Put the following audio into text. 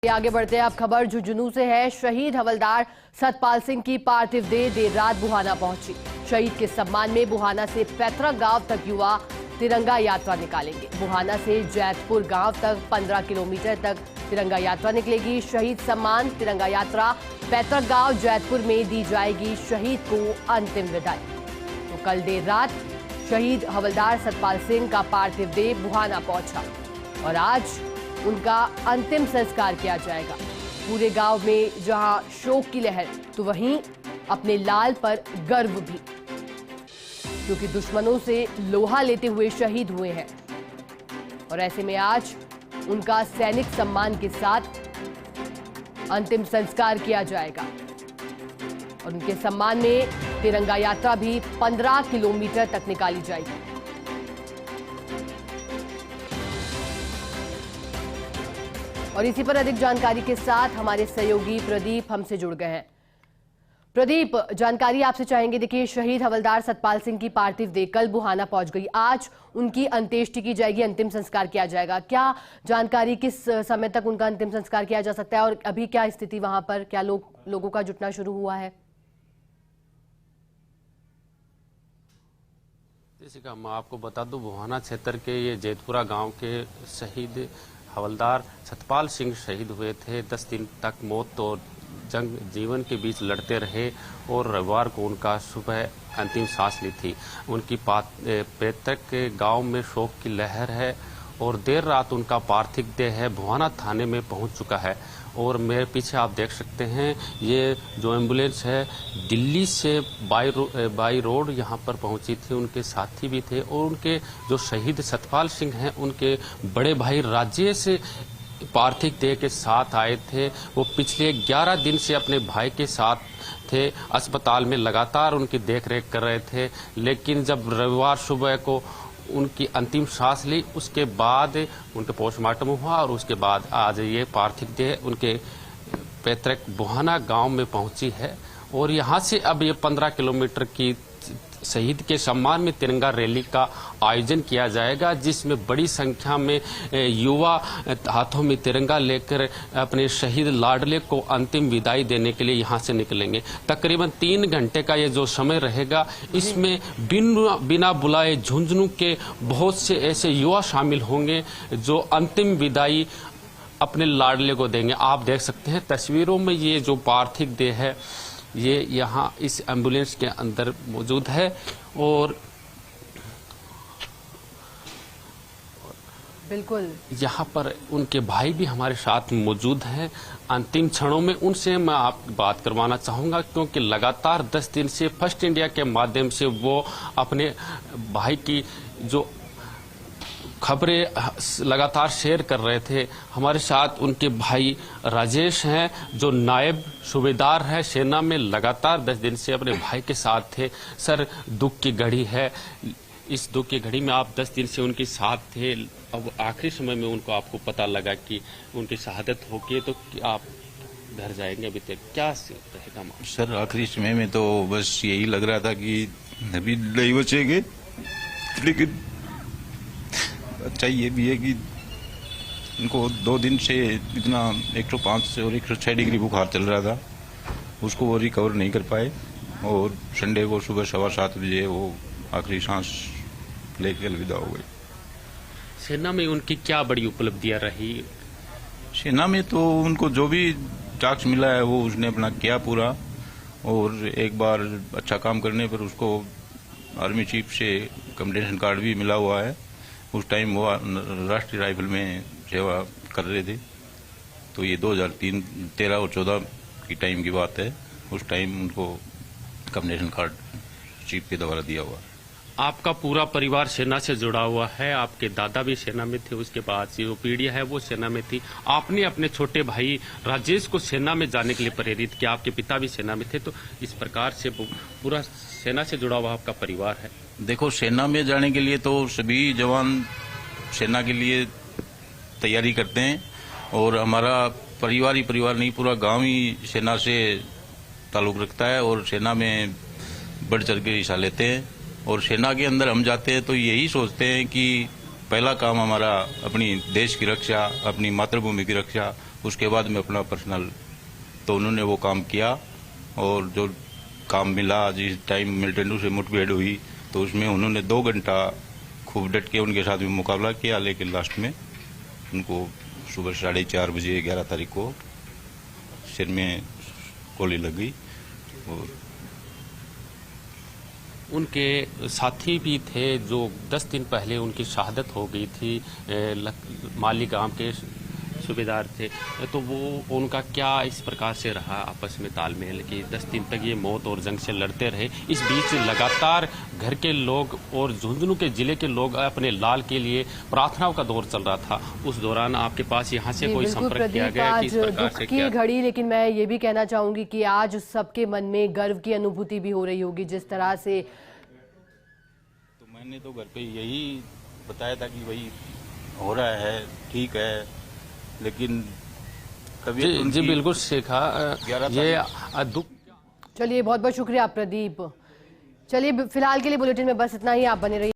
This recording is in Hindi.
आगे बढ़ते हैं। अब खबर झुंझुनू से है। शहीद हवलदार सतपाल सिंह की पार्थिव देह देर रात बुहाना पहुंची। शहीद के सम्मान में बुहाना से पैतृक गांव तक युवा तिरंगा यात्रा निकालेंगे। बुहाना से जैतपुर गांव तक 15 किलोमीटर तक तिरंगा यात्रा निकलेगी। शहीद सम्मान तिरंगा यात्रा पैतृक गांव जैतपुर में दी जाएगी शहीद को अंतिम विदाई। तो कल देर रात शहीद हवलदार सतपाल सिंह का पार्थिव देह बुहाना पहुंचा और आज उनका अंतिम संस्कार किया जाएगा। पूरे गांव में जहां शोक की लहर, तो वहीं अपने लाल पर गर्व भी, क्योंकि दुश्मनों से लोहा लेते हुए शहीद हुए हैं। और ऐसे में आज उनका सैनिक सम्मान के साथ अंतिम संस्कार किया जाएगा और उनके सम्मान में तिरंगा यात्रा भी 15 किलोमीटर तक निकाली जाएगी। और इसी पर अधिक जानकारी के साथ हमारे सहयोगी प्रदीप हमसे जुड़ गए हैं। प्रदीप, जानकारी आपसे चाहेंगे। देखिए, शहीद हवलदार सतपाल सिंह की पार्थिव देह कल बुहाना पहुंच गई। आज उनकी अंत्येष्टि की जाएगी, अंतिम संस्कार किया जाएगा। क्या जानकारी, किस समय तक उनका अंतिम संस्कार किया जा सकता है और अभी क्या स्थिति वहां पर, क्या लोगों का जुटना शुरू हुआ है? जैसे कि मैं आपको बता दूं, बुहाना क्षेत्र के ये जैतपुरा गांव के शहीद हवलदार सतपाल सिंह शहीद हुए थे। 10 दिन तक मौत और जंग जीवन के बीच लड़ते रहे और रविवार को उनका सुबह अंतिम सांस ली थी। उनकी पैतृक गांव में शोक की लहर है और देर रात उनका पार्थिव देह बुहाना थाने में पहुंच चुका है। और मेरे पीछे आप देख सकते हैं, ये जो एम्बुलेंस है दिल्ली से बाई रोड यहाँ पर पहुंची थी। उनके साथी भी थे और उनके जो शहीद सतपाल सिंह हैं उनके बड़े भाई राजेश पार्थिव देह के साथ आए थे। वो पिछले 11 दिन से अपने भाई के साथ थे, अस्पताल में लगातार उनकी देखरेख कर रहे थे। लेकिन जब रविवार सुबह को उनकी अंतिम सांस ली, उसके बाद उनका पोस्टमार्टम हुआ और उसके बाद आज ये पार्थिव देह उनके पैतृक बुहाना गांव में पहुंची है। और यहां से अब ये 15 किलोमीटर की शहीद के सम्मान में तिरंगा रैली का आयोजन किया जाएगा, जिसमें बड़ी संख्या में युवा हाथों में तिरंगा लेकर अपने शहीद लाडले को अंतिम विदाई देने के लिए यहां से निकलेंगे। तकरीबन 3 घंटे का ये जो समय रहेगा, इसमें बिना बुलाए झुंझुनू के बहुत से ऐसे युवा शामिल होंगे जो अंतिम विदाई अपने लाडले को देंगे। आप देख सकते हैं तस्वीरों में ये जो पार्थिव देह है ये यहाँ इस एम्बुलेंस के अंदर मौजूद है। और बिल्कुल यहाँ पर उनके भाई भी हमारे साथ मौजूद हैं। अंतिम क्षणों में उनसे मैं आप बात करवाना चाहूँगा, क्योंकि लगातार 10 दिन से फर्स्ट इंडिया के माध्यम से वो अपने भाई की जो खबरें लगातार शेयर कर रहे थे। हमारे साथ उनके भाई राजेश हैं जो नायब सूबेदार है सेना में, लगातार 10 दिन से अपने भाई के साथ थे। सर, दुख की घड़ी है, इस दुख की घड़ी में आप 10 दिन से उनके साथ थे। अब आखिरी समय में उनको आपको पता लगा कि उनकी शहादत हो गई, तो आप घर जाएंगे अभी तक क्या रहेगा? सर, आखिरी समय में तो बस यही लग रहा था कि अभी नहीं बचेंगे, लेकिन अच्छा ये भी है कि उनको 2 दिन से इतना 105 से और 106 डिग्री बुखार चल रहा था, उसको वो रिकवर नहीं कर पाए। और संडे को सुबह 7:15 बजे वो आखिरी सांस लेकर अलविदा हो गए। सेना में उनकी क्या बड़ी उपलब्धियां रही? सेना में तो उनको जो भी टास्क मिला है वो उसने अपना किया पूरा। और एक बार अच्छा काम करने पर उसको आर्मी चीफ से कमेंडेशन कार्ड भी मिला हुआ है। उस टाइम वो राष्ट्रीय राइफल में सेवा कर रहे थे। तो ये 2013 और 14 की टाइम की बात है। उस टाइम उनको कमेंडेशन कार्ड चीफ के द्वारा दिया हुआ है। आपका पूरा परिवार सेना से जुड़ा हुआ है, आपके दादा भी सेना में थे, उसके बाद जो पीढ़ियां है वो सेना में थी। आपने अपने छोटे भाई राजेश को सेना में जाने के लिए प्रेरित किया, आपके पिता भी सेना में थे, तो इस प्रकार से पूरा सेना से जुड़ा हुआ आपका परिवार है। देखो, सेना में जाने के लिए तो सभी जवान सेना के लिए तैयारी करते हैं और हमारा परिवार ही परिवार नहीं, पूरा गांव ही सेना से ताल्लुक रखता है और सेना में बढ़ चढ़ के हिस्सा लेते हैं। और सेना के अंदर हम जाते हैं तो यही सोचते हैं कि पहला काम हमारा अपनी देश की रक्षा, अपनी मातृभूमि की रक्षा, उसके बाद में अपना पर्सनल। तो उन्होंने वो काम किया और जो काम मिला, जिस टाइम मिलिटेंट से मुठभेड़ हुई तो उसमें उन्होंने 2 घंटा खूब डट के उनके साथ में मुकाबला किया, लेकिन लास्ट में उनको सुबह 4:30 बजे 11 तारीख को सिर में गोली लग गई। और उनके साथी भी थे जो 10 दिन पहले उनकी शहादत हो गई थी, माली गांव के सूबेदार थे, तो वो उनका क्या इस प्रकार से रहा आपस में तालमेल कि 10 दिन तक ये मौत और जंग से लड़ते रहे। इस बीच लगातार घर के लोग और झुंझुनू के जिले के लोग अपने लाल के लिए प्रार्थनाओं का दौर चल रहा था, उस दौरान आपके पास यहाँ से कोई संपर्क किया गया कि इस प्रकार से क्या? घड़ी, लेकिन मैं ये भी कहना चाहूंगी कि आज सबके मन में गर्व की अनुभूति भी हो रही होगी जिस तरह से। तो मैंने तो घर पे यही बताया था कि भाई हो रहा है, ठीक है, लेकिन कभी जी बिल्कुल शेखा, ये दुख। चलिए, बहुत बहुत शुक्रिया प्रदीप। चलिए, फिलहाल के लिए बुलेटिन में बस इतना ही। आप बने रहिए।